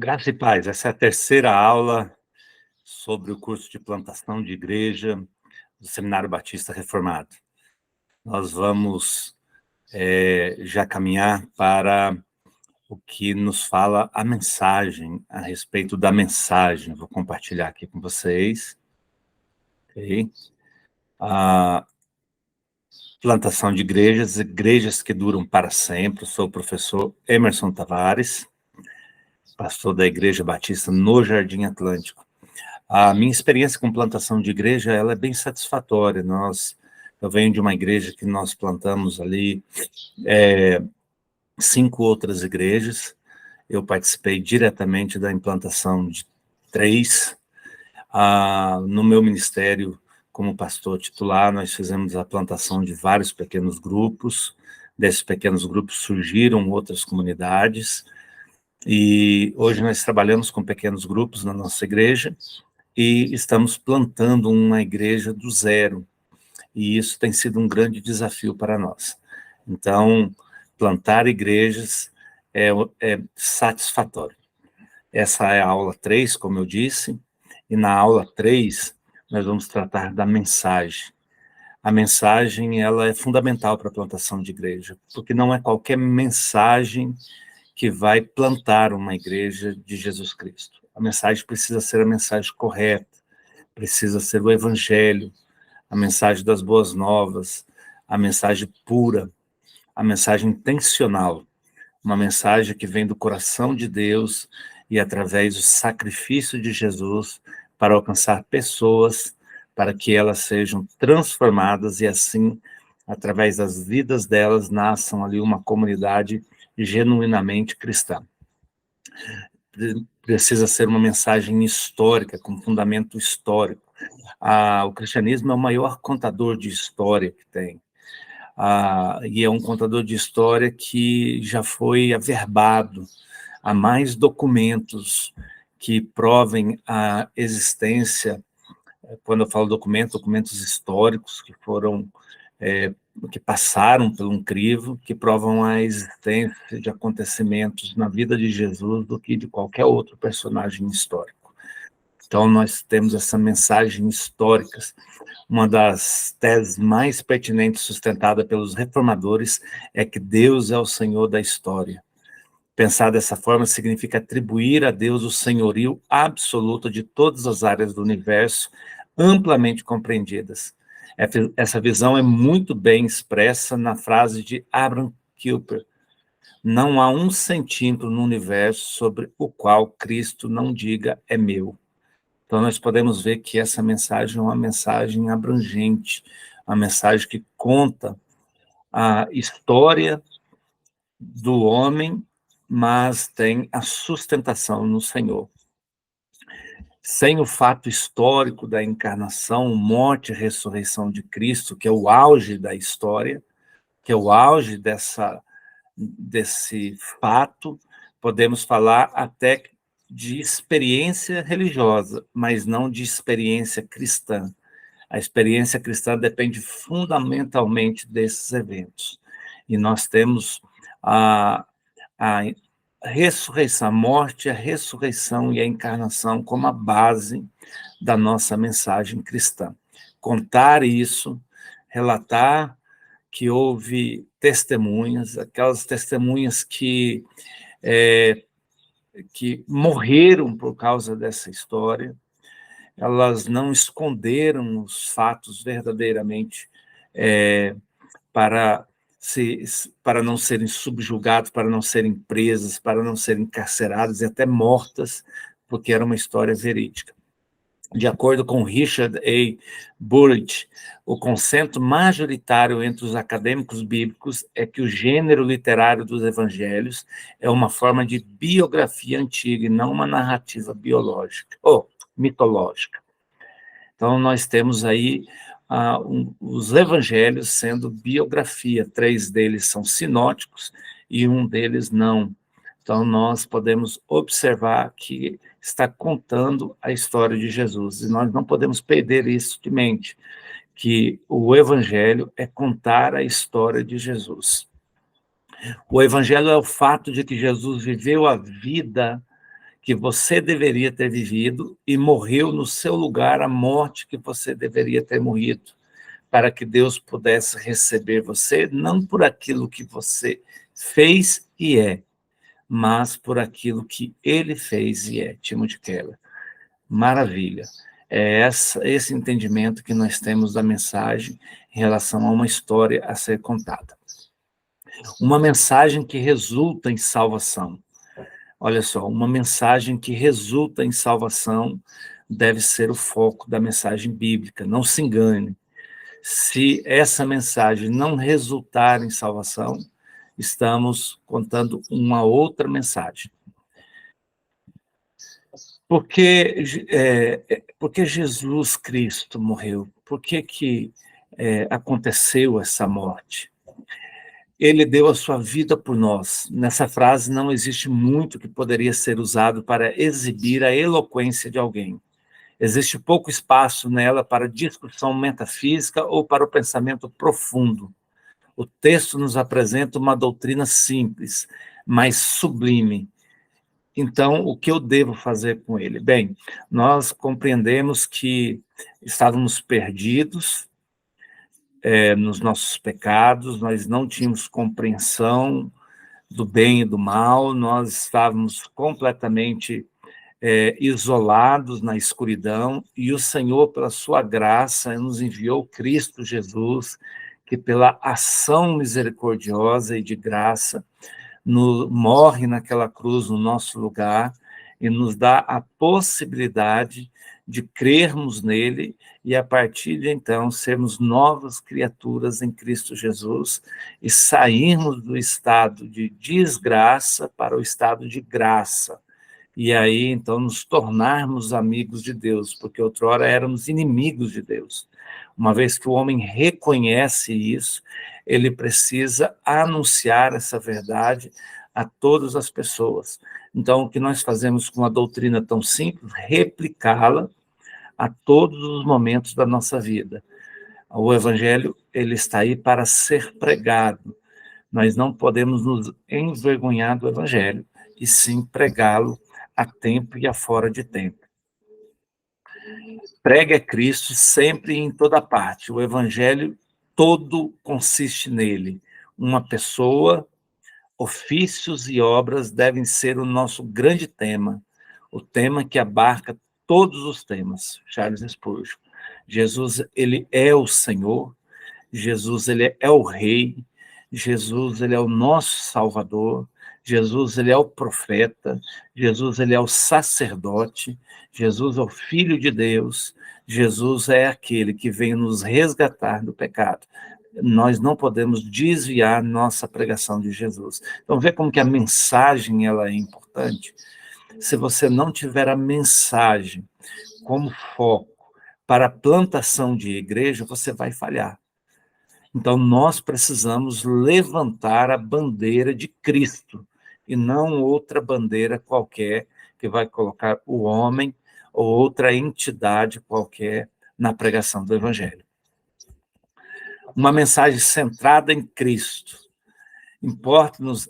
Graça e paz, essa é a terceira aula sobre o curso de plantação de igreja do Seminário Batista Reformado. Nós vamos já caminhar para o que nos fala a mensagem, a respeito da mensagem. Vou compartilhar aqui com vocês. Okay? A plantação de igrejas que duram para sempre. Eu sou o professor Emerson Tavares, pastor da Igreja Batista no Jardim Atlântico. A minha experiência com plantação de igreja, ela é bem satisfatória. Eu venho de uma igreja que nós plantamos ali 5 outras igrejas. Eu participei diretamente da implantação de 3. No meu ministério, como pastor titular, nós fizemos a plantação de vários pequenos grupos. Desses pequenos grupos surgiram outras comunidades. E hoje nós trabalhamos com pequenos grupos na nossa igreja, e estamos plantando uma igreja do zero, e isso tem sido um grande desafio para nós. Então, plantar igrejas é satisfatório. Essa é a aula 3, como eu disse, e na aula 3 nós vamos tratar da mensagem. A mensagem, ela é fundamental para a plantação de igreja, porque não é qualquer mensagem que vai plantar uma igreja de Jesus Cristo. A mensagem precisa ser a mensagem correta, precisa ser o evangelho, a mensagem das boas novas, a mensagem pura, a mensagem intencional, uma mensagem que vem do coração de Deus e através do sacrifício de Jesus para alcançar pessoas, para que elas sejam transformadas e assim, através das vidas delas, nasçam ali uma comunidade genuinamente cristã. Precisa ser uma mensagem histórica, com fundamento histórico. O cristianismo é o maior contador de história que tem. E é um contador de história que já foi averbado. Há mais documentos que provem a existência, quando eu falo documentos históricos que foram que passaram por um crivo, que provam a existência de acontecimentos na vida de Jesus do que de qualquer outro personagem histórico. Então, nós temos essa mensagem histórica. Uma das teses mais pertinentes sustentada pelos reformadores é que Deus é o Senhor da história. Pensar dessa forma significa atribuir a Deus o senhorio absoluto de todas as áreas do universo, amplamente compreendidas. Essa visão é muito bem expressa na frase de Abraham Kuyper: não há 1 centímetro no universo sobre o qual Cristo não diga é meu. Então, nós podemos ver que essa mensagem é uma mensagem abrangente, uma mensagem que conta a história do homem, mas tem a sustentação no Senhor. Sem o fato histórico da encarnação, morte e ressurreição de Cristo, que é o auge da história, que é o auge desse fato, podemos falar até de experiência religiosa, mas não de experiência cristã. A experiência cristã depende fundamentalmente desses eventos. E nós temos a ressurreição, a morte, a ressurreição e a encarnação como a base da nossa mensagem cristã. Contar isso, relatar que houve testemunhas, aquelas testemunhas que morreram por causa dessa história, elas não esconderam os fatos verdadeiramente para não serem subjugados, para não serem presas, para não serem encarceradas e até mortas, porque era uma história verídica. De acordo com Richard A. Burridge, o consenso majoritário entre os acadêmicos bíblicos é que o gênero literário dos evangelhos é uma forma de biografia antiga e não uma narrativa biológica, ou mitológica. Então, nós temos aí os evangelhos sendo biografia. 3 deles são sinóticos e 1 deles não. Então, nós podemos observar que está contando a história de Jesus. E nós não podemos perder isso de mente, que o evangelho é contar a história de Jesus. O evangelho é o fato de que Jesus viveu a vida que você deveria ter vivido e morreu no seu lugar a morte que você deveria ter morrido, para que Deus pudesse receber você, não por aquilo que você fez e é, mas por aquilo que ele fez e é. Timothy Keller. Maravilha. É esse entendimento que nós temos da mensagem em relação a uma história a ser contada. Uma mensagem que resulta em salvação. Olha só, uma mensagem que resulta em salvação deve ser o foco da mensagem bíblica. Não se engane. Se essa mensagem não resultar em salvação, estamos contando uma outra mensagem. Porque Jesus Cristo morreu? Por que aconteceu essa morte? Ele deu a sua vida por nós. Nessa frase não existe muito que poderia ser usado para exibir a eloquência de alguém. Existe pouco espaço nela para discussão metafísica ou para o pensamento profundo. O texto nos apresenta uma doutrina simples, mas sublime. Então, o que eu devo fazer com ele? Bem, nós compreendemos que estávamos perdidos nos nossos pecados, nós não tínhamos compreensão do bem e do mal, nós estávamos completamente isolados na escuridão, e o Senhor, pela sua graça, nos enviou Cristo Jesus, que pela ação misericordiosa e de graça, morre naquela cruz no nosso lugar e nos dá a possibilidade de crermos nele e, a partir de então, sermos novas criaturas em Cristo Jesus e sairmos do estado de desgraça para o estado de graça. E aí, então, nos tornarmos amigos de Deus, porque outrora éramos inimigos de Deus. Uma vez que o homem reconhece isso, ele precisa anunciar essa verdade a todas as pessoas. Então, o que nós fazemos com uma doutrina tão simples? Replicá-la a todos os momentos da nossa vida. O Evangelho, ele está aí para ser pregado. Nós não podemos nos envergonhar do Evangelho, e sim pregá-lo a tempo e a fora de tempo. Pregue a Cristo sempre e em toda parte. O Evangelho todo consiste nele. Uma pessoa, ofícios e obras devem ser o nosso grande tema, o tema que abarca todos os temas. Charles Spurgeon. Jesus, ele é o Senhor, Jesus, ele é o Rei, Jesus, ele é o nosso Salvador, Jesus, ele é o profeta, Jesus, ele é o sacerdote, Jesus é o Filho de Deus, Jesus é aquele que vem nos resgatar do pecado. Nós não podemos desviar nossa pregação de Jesus. Então, vê como que a mensagem ela é importante. Se você não tiver a mensagem como foco para a plantação de igreja, você vai falhar. Então, nós precisamos levantar a bandeira de Cristo, e não outra bandeira qualquer que vai colocar o homem ou outra entidade qualquer na pregação do Evangelho. Uma mensagem centrada em Cristo. Importa-nos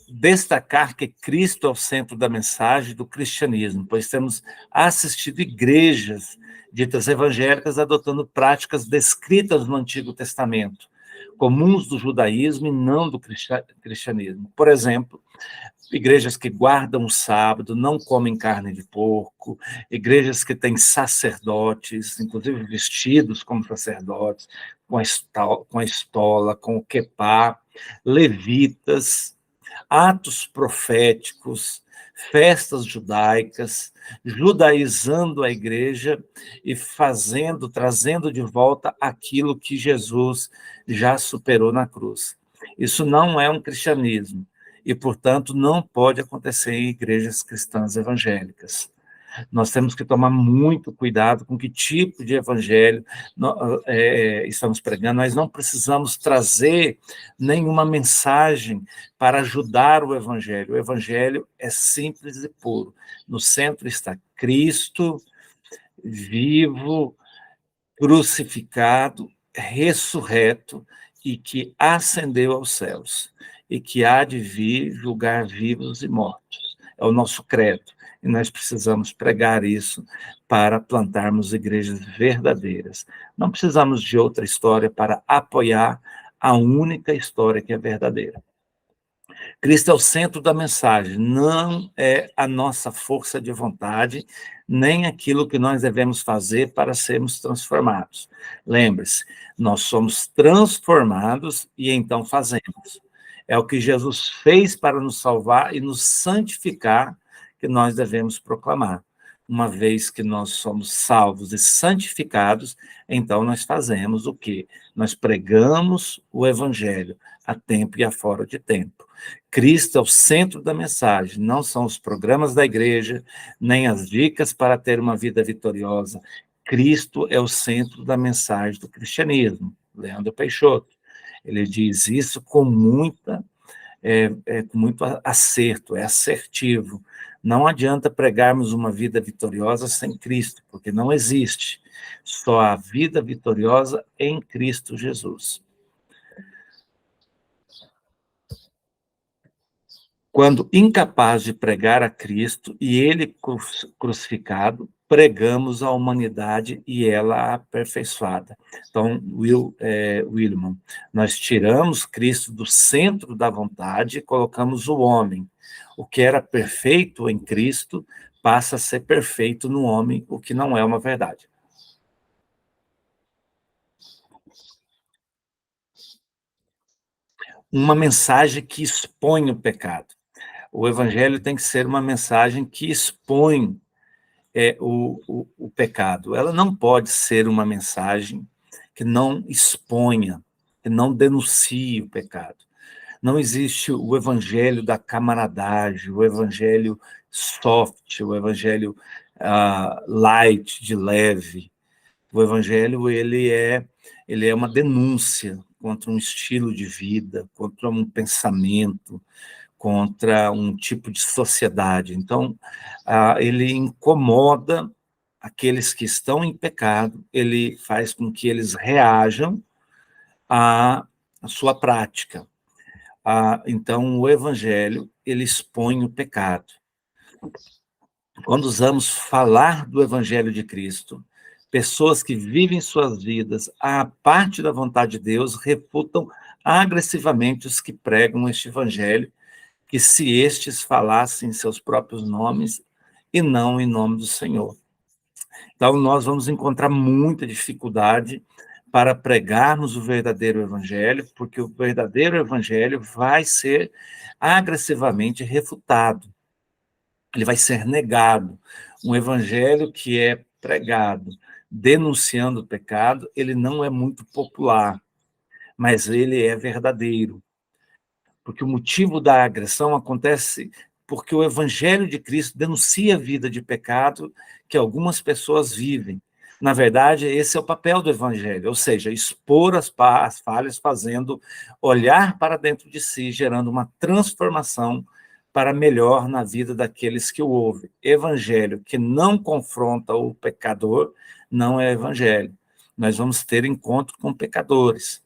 destacar que Cristo é o centro da mensagem do cristianismo, pois temos assistido igrejas ditas evangélicas adotando práticas descritas no Antigo Testamento, comuns do judaísmo e não do cristianismo. Por exemplo, igrejas que guardam o sábado, não comem carne de porco, igrejas que têm sacerdotes, inclusive vestidos como sacerdotes, com a estola, com o quepá, levitas, atos proféticos, festas judaicas, judaizando a igreja e trazendo de volta aquilo que Jesus já superou na cruz. Isso não é um cristianismo e, portanto, não pode acontecer em igrejas cristãs evangélicas. Nós temos que tomar muito cuidado com que tipo de evangelho estamos pregando. Nós não precisamos trazer nenhuma mensagem para ajudar o evangelho. O evangelho é simples e puro. No centro está Cristo, vivo, crucificado, ressurreto e que ascendeu aos céus e que há de vir julgar vivos e mortos. é o nosso credo. E nós precisamos pregar isso para plantarmos igrejas verdadeiras. Não precisamos de outra história para apoiar a única história que é verdadeira. Cristo é o centro da mensagem, não é a nossa força de vontade, nem aquilo que nós devemos fazer para sermos transformados. Lembre-se, nós somos transformados e então fazemos. É o que Jesus fez para nos salvar e nos santificar que nós devemos proclamar. Uma vez que nós somos salvos e santificados, então nós fazemos o quê? Nós pregamos o evangelho a tempo e a fora de tempo. Cristo é o centro da mensagem, não são os programas da igreja, nem as dicas para ter uma vida vitoriosa. Cristo é o centro da mensagem do cristianismo. Leandro Peixoto, ele diz isso com com muito acerto, é assertivo. Não adianta pregarmos uma vida vitoriosa sem Cristo, porque não existe. Só há vida vitoriosa em Cristo Jesus. Quando incapaz de pregar a Cristo e ele crucificado, pregamos a humanidade e ela aperfeiçoada. Então, William, nós tiramos Cristo do centro da vontade e colocamos o homem. O que era perfeito em Cristo passa a ser perfeito no homem, o que não é uma verdade. Uma mensagem que expõe o pecado. O evangelho tem que ser uma mensagem que expõe o pecado. Ela não pode ser uma mensagem que não exponha, que não denuncie o pecado. Não existe o evangelho da camaradagem, o evangelho soft, o evangelho light, de leve. O evangelho ele é uma denúncia contra um estilo de vida, contra um pensamento, contra um tipo de sociedade. Então, ele incomoda aqueles que estão em pecado, ele faz com que eles reajam à sua prática. Então, o evangelho, ele expõe o pecado. Quando usamos falar do evangelho de Cristo, pessoas que vivem suas vidas à parte da vontade de Deus refutam agressivamente os que pregam este evangelho, que se estes falassem seus próprios nomes e não em nome do Senhor. Então, nós vamos encontrar muita dificuldade para pregarmos o verdadeiro evangelho, porque o verdadeiro evangelho vai ser agressivamente refutado. Ele vai ser negado. Um evangelho que é pregado denunciando o pecado, ele não é muito popular, mas ele é verdadeiro. Porque o motivo da agressão acontece porque o evangelho de Cristo denuncia a vida de pecado que algumas pessoas vivem. Na verdade, esse é o papel do evangelho, ou seja, expor as falhas, fazendo olhar para dentro de si, gerando uma transformação para melhor na vida daqueles que o ouvem. Evangelho que não confronta o pecador não é evangelho. Nós vamos ter encontro com pecadores.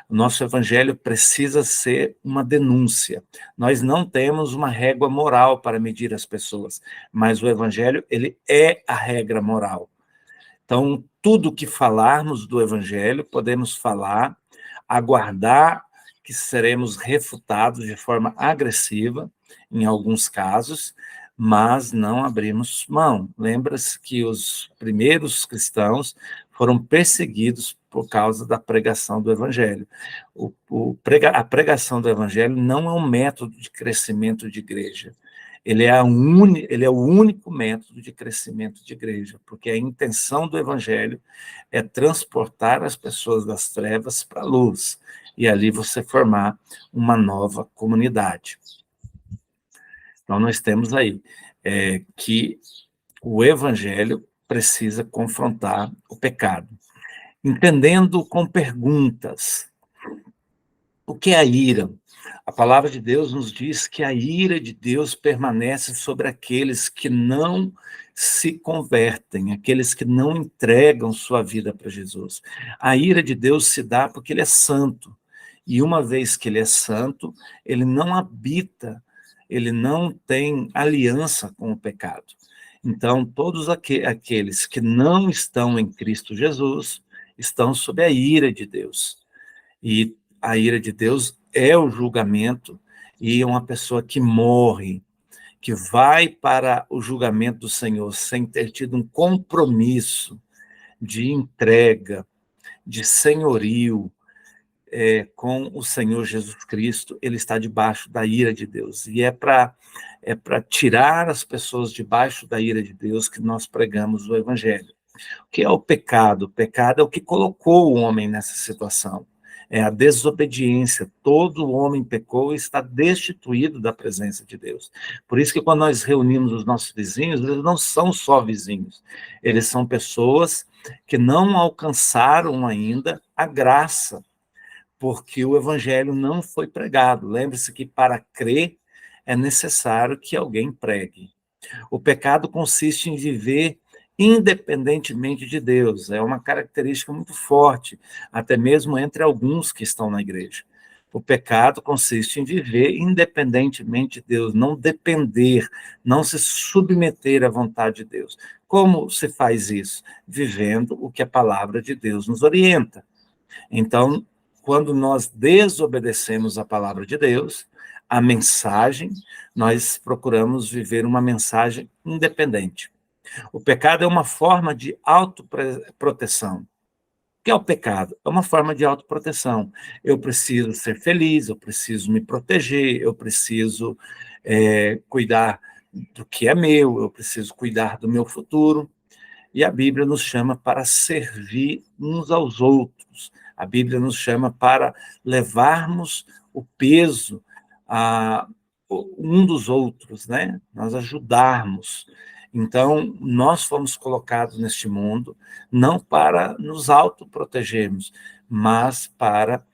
O nosso evangelho precisa ser uma denúncia. Nós não temos uma régua moral para medir as pessoas, mas o evangelho, ele é a regra moral. Então, tudo que falarmos do evangelho, podemos falar, aguardar que seremos refutados de forma agressiva, em alguns casos, mas não abrimos mão. Lembra-se que os primeiros cristãos foram perseguidos por causa da pregação do evangelho. A pregação do evangelho não é um método de crescimento de igreja. Ele é o único método de crescimento de igreja, porque a intenção do evangelho é transportar as pessoas das trevas para a luz, e ali você formar uma nova comunidade. Então, nós temos aí que o evangelho precisa confrontar o pecado, entendendo com perguntas. O que é a ira? A palavra de Deus nos diz que a ira de Deus permanece sobre aqueles que não se convertem, aqueles que não entregam sua vida para Jesus. A ira de Deus se dá porque ele é santo. E uma vez que ele é santo, ele não habita ele não tem aliança com o pecado. Então, todos aqueles que não estão em Cristo Jesus estão sob a ira de Deus. E a ira de Deus é o julgamento, e uma pessoa que morre, que vai para o julgamento do Senhor sem ter tido um compromisso de entrega, de senhorio, com o Senhor Jesus Cristo, ele está debaixo da ira de Deus. E é para tirar as pessoas debaixo da ira de Deus que nós pregamos o Evangelho. O que é o pecado? O pecado é o que colocou o homem nessa situação. É a desobediência. Todo homem pecou e está destituído da presença de Deus. Por isso que quando nós reunimos os nossos vizinhos, eles não são só vizinhos. Eles são pessoas que não alcançaram ainda a graça, porque o evangelho não foi pregado. Lembre-se que para crer é necessário que alguém pregue. O pecado consiste em viver independentemente de Deus. É uma característica muito forte, até mesmo entre alguns que estão na igreja. O pecado consiste em viver independentemente de Deus, não depender, não se submeter à vontade de Deus. Como se faz isso? Vivendo o que a palavra de Deus nos orienta. Então, quando nós desobedecemos a palavra de Deus, a mensagem, nós procuramos viver uma mensagem independente. O pecado é uma forma de autoproteção. O que é o pecado? É uma forma de autoproteção. Eu preciso ser feliz, eu preciso me proteger, eu preciso cuidar do que é meu, eu preciso cuidar do meu futuro. E a Bíblia nos chama para servir uns aos outros. A Bíblia nos chama para levarmos o peso um dos outros, né? Nós ajudarmos. Então, nós fomos colocados neste mundo não para nos autoprotegermos, mas para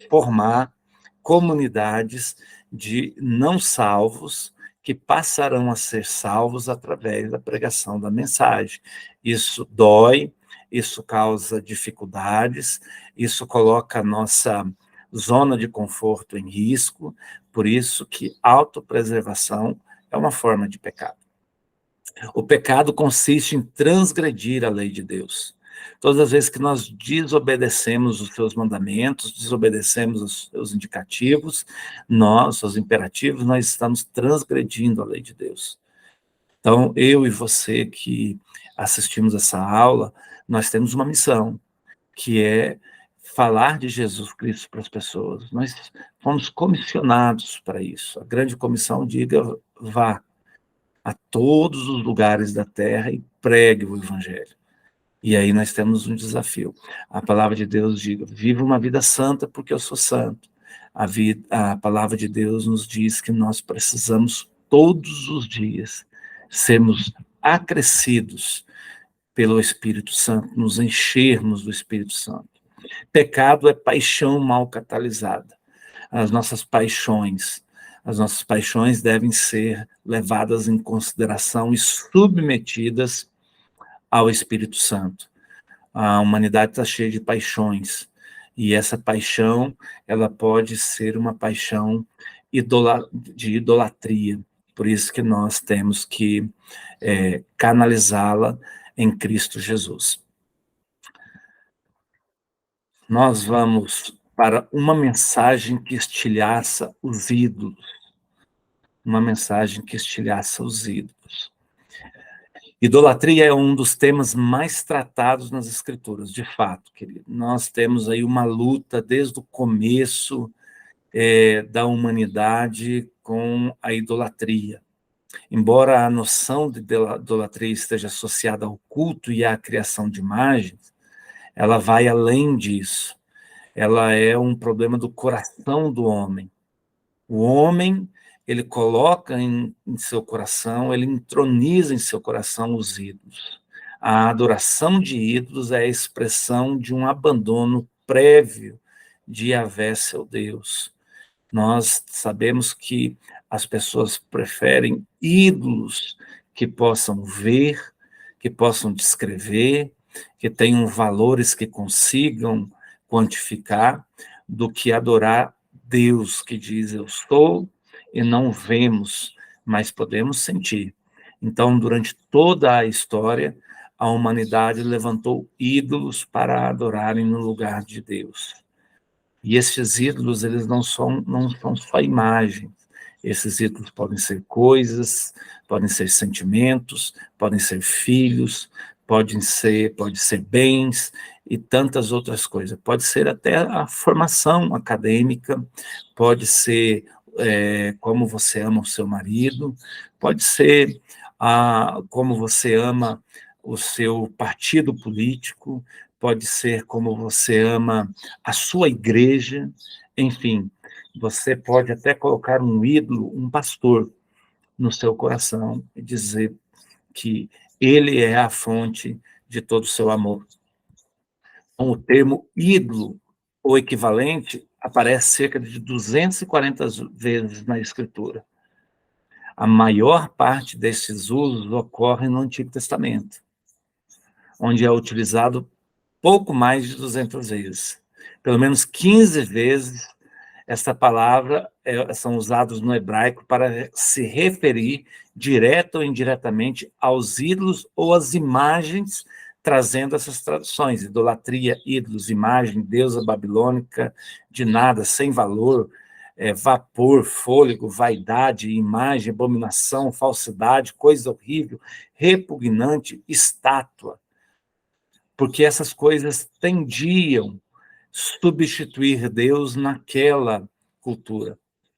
formar comunidades de não salvos que passarão a ser salvos através da pregação da mensagem. Isso dói, isso causa dificuldades, isso coloca a nossa zona de conforto em risco, por isso que autopreservação é uma forma de pecado. O pecado consiste em transgredir a lei de Deus. Todas as vezes que nós desobedecemos os seus mandamentos, desobedecemos os seus indicativos, os imperativos, nós estamos transgredindo a lei de Deus. Então, eu e você que assistimos essa aula, nós temos uma missão, que é falar de Jesus Cristo para as pessoas. Nós fomos comissionados para isso. A grande comissão diga, vá a todos os lugares da terra e pregue o evangelho. E aí nós temos um desafio. A palavra de Deus diz, viva uma vida santa porque eu sou santo. A palavra de Deus nos diz que nós precisamos todos os dias sermos acrescidos pelo Espírito Santo, nos enchermos do Espírito Santo. Pecado é paixão mal catalisada. As nossas paixões devem ser levadas em consideração e submetidas ao Espírito Santo. A humanidade está cheia de paixões, e essa paixão, ela pode ser uma paixão de idolatria. Por isso que nós temos que canalizá-la em Cristo Jesus. Nós vamos para uma mensagem que estilhaça os ídolos. Uma mensagem que estilhaça os ídolos. Idolatria é um dos temas mais tratados nas Escrituras, de fato, querido. Nós temos aí uma luta desde o começo da humanidade com a idolatria. Embora a noção de idolatria esteja associada ao culto e à criação de imagens, ela vai além disso. Ela é um problema do coração do homem. O homem, ele coloca em seu coração, ele entroniza em seu coração os ídolos. A adoração de ídolos é a expressão de um abandono prévio de Yahvé, seu Deus. Nós sabemos que as pessoas preferem ídolos que possam ver, que possam descrever, que tenham valores que consigam quantificar, do que adorar Deus, que diz, eu sou e não vemos, mas podemos sentir. Então, durante toda a história, a humanidade levantou ídolos para adorarem no lugar de Deus. E esses ídolos, eles não são só imagens. Esses ídolos podem ser coisas, podem ser sentimentos, podem ser filhos, pode ser bens e tantas outras coisas. Pode ser até a formação acadêmica, pode ser como você ama o seu marido, pode ser como você ama o seu partido político, pode ser como você ama a sua igreja, enfim, você pode até colocar um ídolo, um pastor, no seu coração e dizer que ele é a fonte de todo o seu amor. Então, o termo ídolo, ou equivalente, aparece cerca de 240 vezes na Escritura. A maior parte desses usos ocorre no Antigo Testamento, onde é utilizado pouco mais de 200 vezes. Pelo menos 15 vezes essa palavra são usados no hebraico para se referir direta ou indiretamente aos ídolos ou às imagens, trazendo essas traduções: idolatria, ídolos, imagem, deusa babilônica, de nada, sem valor, vapor, fôlego, vaidade, imagem, abominação, falsidade, coisa horrível, repugnante, estátua. Porque essas coisas tendiam substituir Deus naquela cultura.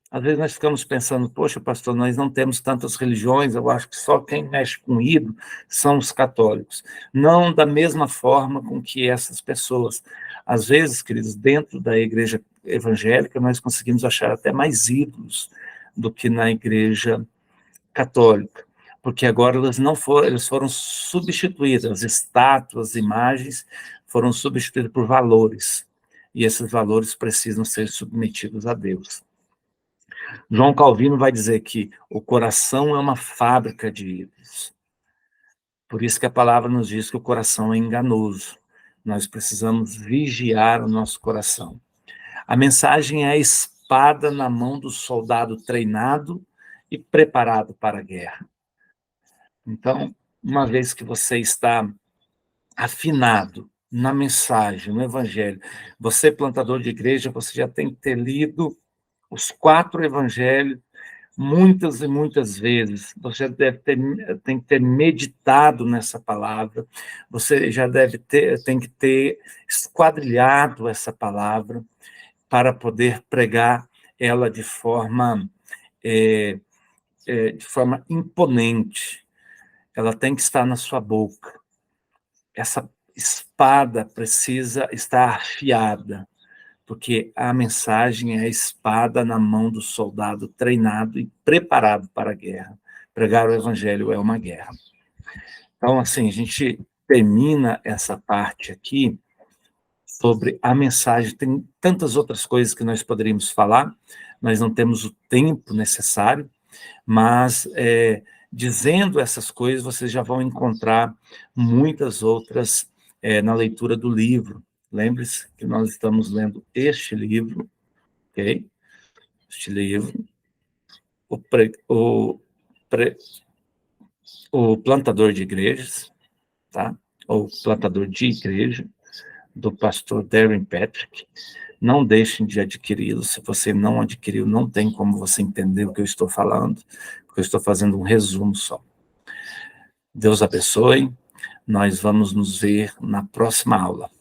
Às vezes nós ficamos pensando, poxa, pastor, nós não temos tantas religiões, eu acho que só quem mexe com ídolo são os católicos. Não da mesma forma com que essas pessoas. Às vezes, queridos, dentro da igreja evangélica, nós conseguimos achar até mais ídolos do que na igreja católica, porque agora eles foram substituídos, as estátuas, imagens, foram substituídas por valores, e esses valores precisam ser submetidos a Deus. João Calvino vai dizer que o coração é uma fábrica de ídolos. Por isso que a palavra nos diz que o coração é enganoso. Nós precisamos vigiar o nosso coração. A mensagem é a espada na mão do soldado treinado e preparado para a guerra. Então, uma vez que você está afinado na mensagem, no evangelho, você, plantador de igreja, você já tem que ter lido os 4 evangelhos muitas e muitas vezes. Você tem que ter meditado nessa palavra, você já tem que ter esquadrilhado essa palavra para poder pregar ela de forma imponente. Ela tem que estar na sua boca. Essa espada precisa estar afiada, porque a mensagem é a espada na mão do soldado treinado e preparado para a guerra. Pregar o evangelho é uma guerra. Então, assim, a gente termina essa parte aqui sobre a mensagem. Tem tantas outras coisas que nós poderíamos falar, nós não temos o tempo necessário, mas dizendo essas coisas, vocês já vão encontrar muitas outras na leitura do livro. Lembre-se que nós estamos lendo este livro, ok? Este livro, o Plantador de Igrejas, tá? Ou Plantador de Igreja, do pastor Darren Patrick. Não deixem de adquiri-lo. Se você não adquiriu, não tem como você entender o que eu estou falando, porque eu estou fazendo um resumo só. Deus abençoe. Nós vamos nos ver na próxima aula.